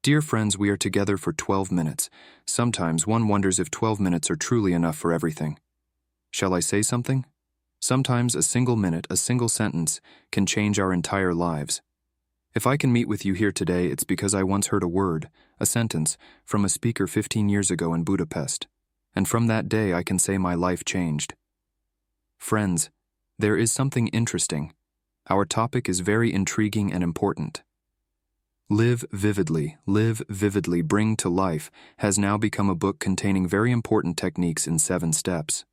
Dear friends, we are together for 12 minutes. Sometimes one wonders if 12 minutes are truly enough for everything. Shall I say something? Sometimes a single minute, a single sentence, can change our entire lives. If I can meet with you here today, it's because I once heard a word, a sentence, from a speaker 15 years ago in Budapest. And from that day, I can say my life changed. Friends, there is something interesting. Our topic is very intriguing and important. Live vividly, bring to life has now become a book containing very important techniques in 7 steps.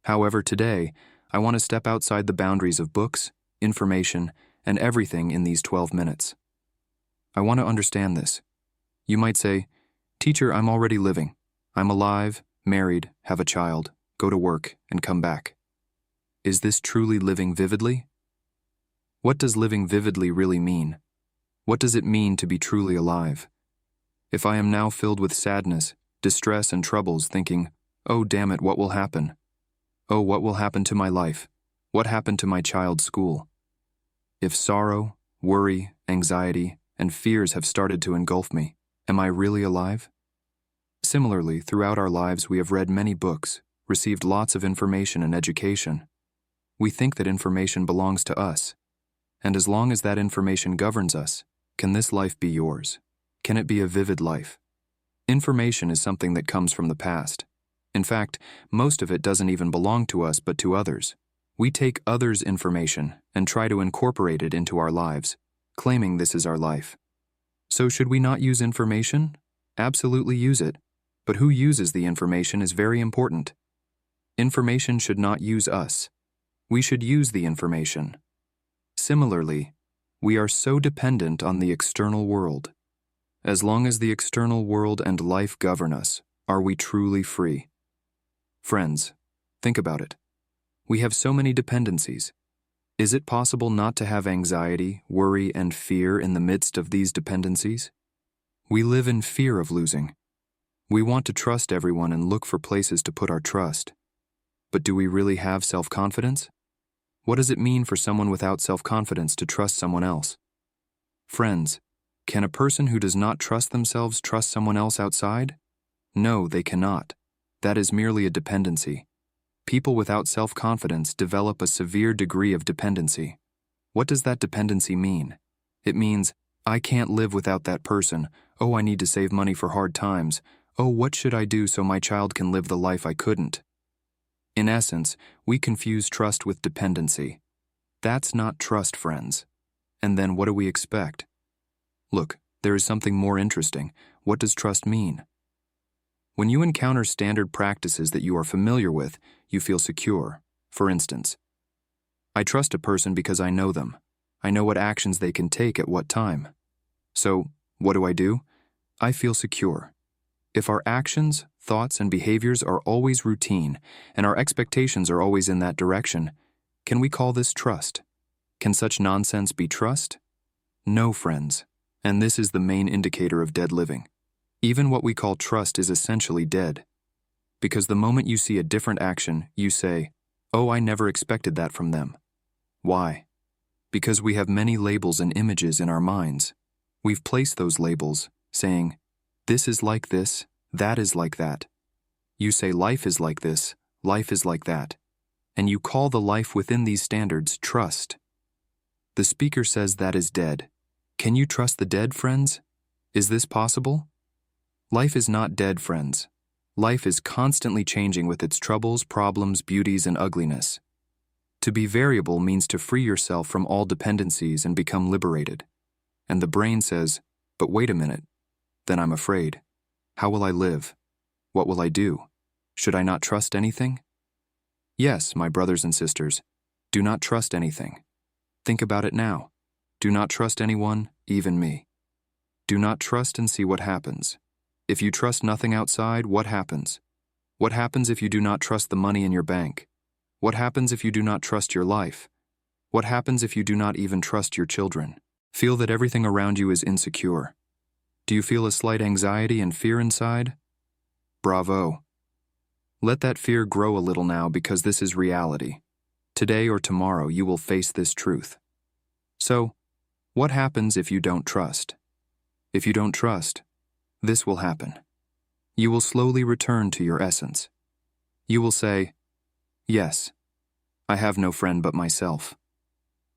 However, today, I want to step outside the boundaries of books, information, and everything in these 12 minutes. I want to understand this. You might say, "Teacher, I'm already living. I'm alive, married, have a child, go to work, and come back." Is this truly living vividly? What does living vividly really mean? What does it mean to be truly alive? If I am now filled with sadness, distress, and troubles, thinking, "Oh, damn it, what will happen? Oh, what will happen to my life? What happened to my child's school?" If sorrow, worry, anxiety, and fears have started to engulf me, am I really alive? Similarly, throughout our lives, we have read many books, received lots of information and education. We think that information belongs to us, and as long as that information governs us, can this life be yours? Can it be a vivid life? Information is something that comes from the past. In fact, most of it doesn't even belong to us but to others. We take others' information and try to incorporate it into our lives, claiming this is our life. So should we not use information? Absolutely use it. But who uses the information is very important. Information should not use us. We should use the information. Similarly, we are so dependent on the external world. As long as the external world and life govern us, are we truly free? Friends, think about it. We have so many dependencies. Is it possible not to have anxiety, worry, and fear in the midst of these dependencies? We live in fear of losing. We want to trust everyone and look for places to put our trust. But do we really have self-confidence? What does it mean for someone without self-confidence to trust someone else? Friends, can a person who does not trust themselves trust someone else outside? No, they cannot. That is merely a dependency. People without self-confidence develop a severe degree of dependency. What does that dependency mean? It means, I can't live without that person. Oh, I need to save money for hard times. Oh, what should I do so my child can live the life I couldn't? In essence, we confuse trust with dependency. That's not trust, friends. And then what do we expect? Look, there is something more interesting. What does trust mean? When you encounter standard practices that you are familiar with, you feel secure. For instance, I trust a person because I know them. I know what actions they can take at what time. So, what do? I feel secure. If our actions, thoughts, and behaviors are always routine, and our expectations are always in that direction, can we call this trust? Can such nonsense be trust? No, friends. And this is the main indicator of dead living. Even what we call trust is essentially dead. Because the moment you see a different action, you say, "Oh, I never expected that from them." Why? Because we have many labels and images in our minds. We've placed those labels, saying, "This is like this, that is like that." You say life is like this, life is like that. And you call the life within these standards trust. The speaker says that is dead. Can you trust the dead, friends? Is this possible? Life is not dead, friends. Life is constantly changing with its troubles, problems, beauties, and ugliness. To be variable means to free yourself from all dependencies and become liberated. And the brain says, "But wait a minute. Then I'm afraid. How will I live? What will I do? Should I not trust anything?" Yes, my brothers and sisters, do not trust anything. Think about it now. Do not trust anyone, even me. Do not trust and see what happens. If you trust nothing outside, what happens? What happens if you do not trust the money in your bank? What happens if you do not trust your life? What happens if you do not even trust your children? Feel that everything around you is insecure. Do you feel a slight anxiety and fear inside? Bravo. Let that fear grow a little now because this is reality. Today or tomorrow you will face this truth. So, what happens if you don't trust? If you don't trust, This will happen. You will slowly return to your essence. You will say, "Yes, I have no friend but myself."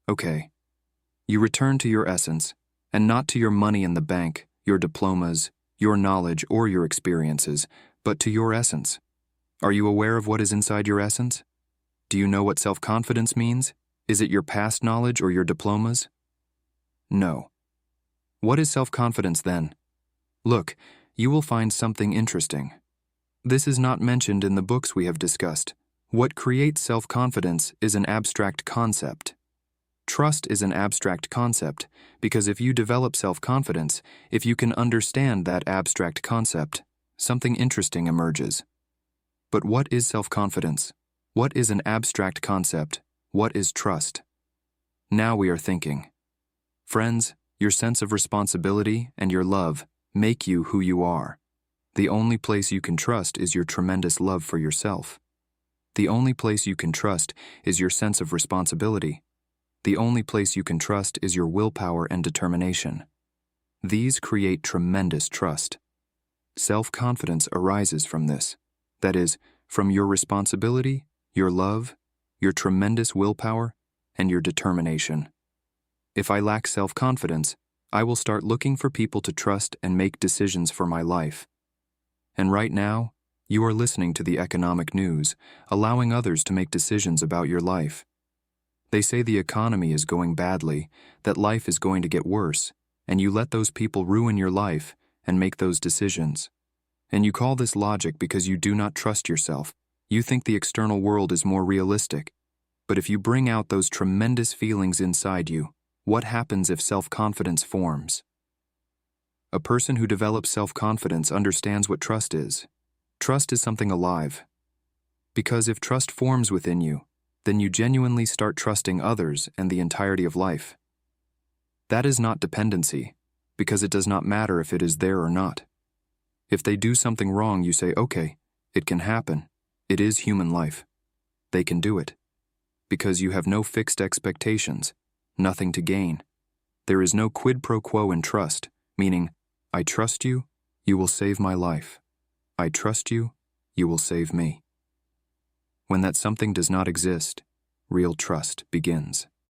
Okay. You return to your essence, and not to your money in the bank, your diplomas, your knowledge, or your experiences, but to your essence. Are you aware of what is inside your essence? Do you know what self-confidence means? Is it your past knowledge or your diplomas? No. What is self-confidence then? Look, you will find something interesting. This is not mentioned in the books we have discussed. What creates self-confidence is an abstract concept. Trust is an abstract concept because if you develop self-confidence, if you can understand that abstract concept, something interesting emerges. But what is self-confidence? What is an abstract concept? What is trust? Now we are thinking. Friends, your sense of responsibility and your love make you who you are. The only place you can trust is your tremendous love for yourself. The only place you can trust is your sense of responsibility. The only place you can trust is your willpower and determination. These create tremendous trust. Self-confidence arises from this. That is, from your responsibility, your love, your tremendous willpower, and your determination. If I lack self-confidence, I will start looking for people to trust and make decisions for my life. And right now, you are listening to the economic news, allowing others to make decisions about your life. They say the economy is going badly, that life is going to get worse, and you let those people ruin your life and make those decisions. And you call this logic because you do not trust yourself. You think the external world is more realistic. But if you bring out those tremendous feelings inside you, what happens if self-confidence forms? A person who develops self-confidence understands what trust is. Trust is something alive. Because if trust forms within you, then you genuinely start trusting others and the entirety of life. That is not dependency, because it does not matter if it is there or not. If they do something wrong, you say, okay, it can happen. It is human life. They can do it. Because you have no fixed expectations, nothing to gain. There is no quid pro quo in trust, meaning, I trust you, you will save my life. I trust you, you will save me. When that something does not exist, real trust begins.